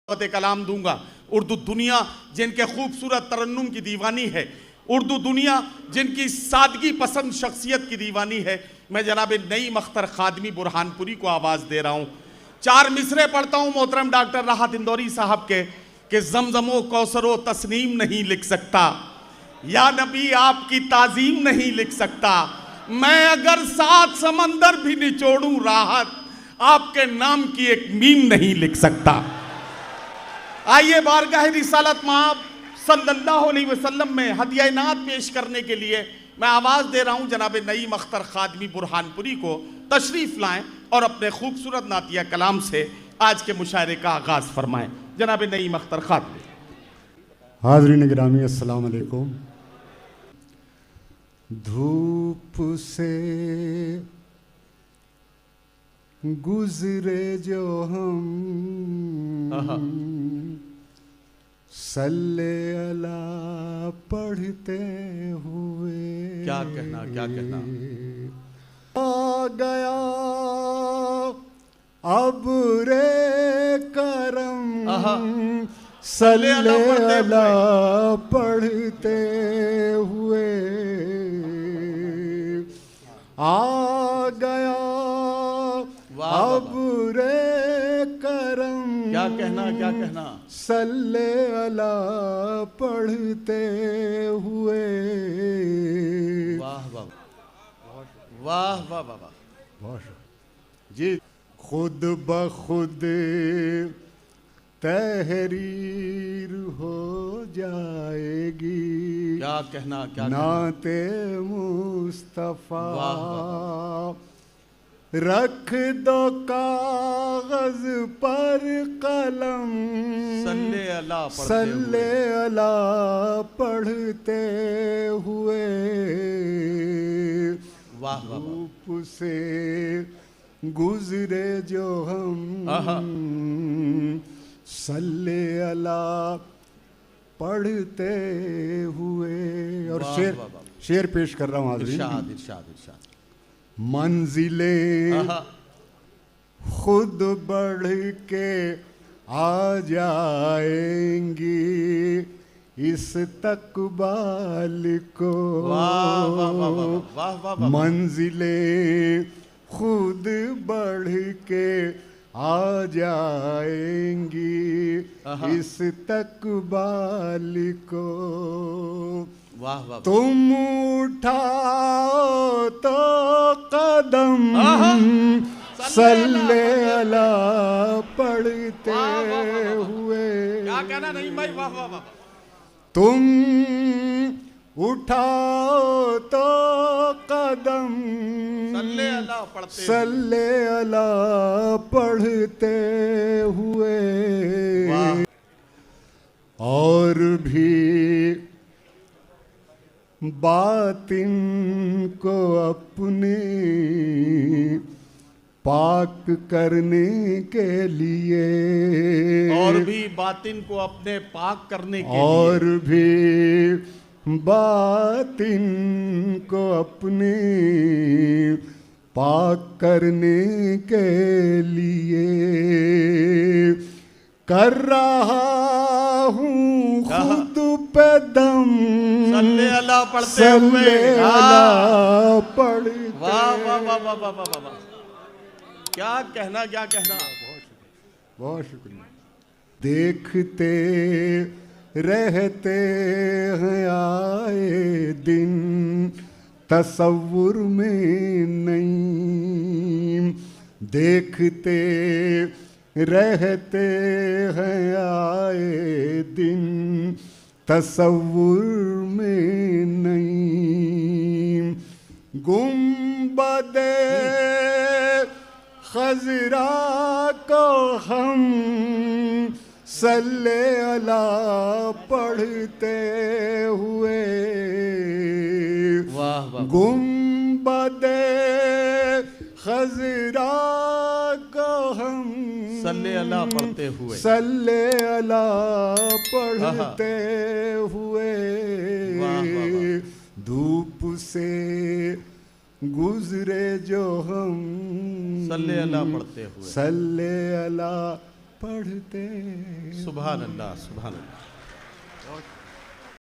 कलाम दूंगा। उर्दू दुनिया जिनके खूबसूरत तरन्नुम की दीवानी है, उर्दू दुनिया जिनकी सादगी पसंद शख्सियत की दीवानी है, मैं जनाब नईम अख्तर खादमी बुरहानपुरी को आवाज़ दे रहा हूँ। 4 मिसरे पढ़ता हूँ मोहतरम डॉक्टर राहत इंदौरी साहब के कि ज़मज़मो कौसरो तस्नीम नहीं लिख सकता, या नबी आपकी ताज़ीम नहीं लिख सकता, मैं अगर 7 समंदर भी निचोड़ूं राहत आपके नाम की एक मीम नहीं लिख सकता। आइए बारगाह रिसालत मआब सल्लल्लाहु अलैहि वसल्लम में हदिया नात पेश करने के लिए मैं आवाज़ दे रहा हूँ जनाब नईम अख्तर खादमी बुरहानपुरी को तशरीफ़ लाएं और अपने खूबसूरत नातिया कलाम से आज के मुशायरे का आगाज़ फरमाएं। जनाब नईम अख्तर खादमी। हाज़रीन गिरामी अस्सलाम अलैकुम। धूप से गुजरे जो हम सल्ले अला पढ़ते हुए, क्या कहना क्या कहना। आ गया अब रे करम सल्ले अला पढ़ते हुए, आ गया अब रे करम क्या कहना क्या कहना। सल्ले अला पढ़ते हुए। वाह वाह वाह वाह वाह वाह जी। खुद ब खुद तहरीर हो जाएगी, क्या कहना क्या नाते मुस्तफा रख दो कागज पर कलम सल्ले अला पढ़ते हुए। वाह वाह। धूप से गुजरे जो हम सल्ले अला पढ़ते हुए। और शेर पेश कर रहा हूँ हाज़रीन। इरशाद इरशाद इरशाद। मंजिले खुद बढ़ के आ जाएंगी इस तकबाल को। मंजिले खुद बढ़ के आ जाएंगी इस तकबाल को। वाह वाह। तुम उठाओ तो कदम सल्ले अला पढ़ते हुए। क्या कहना नहीं भाई। वाह वाह वाह। तुम उठाओ तो कदम सल्ले अला पढ़ते हुए। और भी बातिन को अपने पाक करने के लिए, और भी बातिन को अपने पाक करने के और लिए, भी बातिन को अपने पाक करने के लिए कर रहा हूँ खुद पे दम सल्ले अला पढ़ते हुए। वाह वाह वाह वाह वाह वाह वाह। क्या कहना क्या कहना। बहुत शुक्रिया। देखते रहते हैं आए दिन तसव्वुर में नहीं, देखते रहते हैं आए दिन तसव्वुर में नहीं। गुंबदे खज़रा को हम सल्ले अला पढ़ते हुए। वाह वाह। गुंबदे खज़रा को हम सल्ले अला पढ़ते हुए, सल्ले अला पढ़ते हुए। धूप से गुजरे जो हम सल्ले अला पढ़ते हुए, सल्ले अला पढ़ते सुभान अल्लाह, सुभान अल्लाह।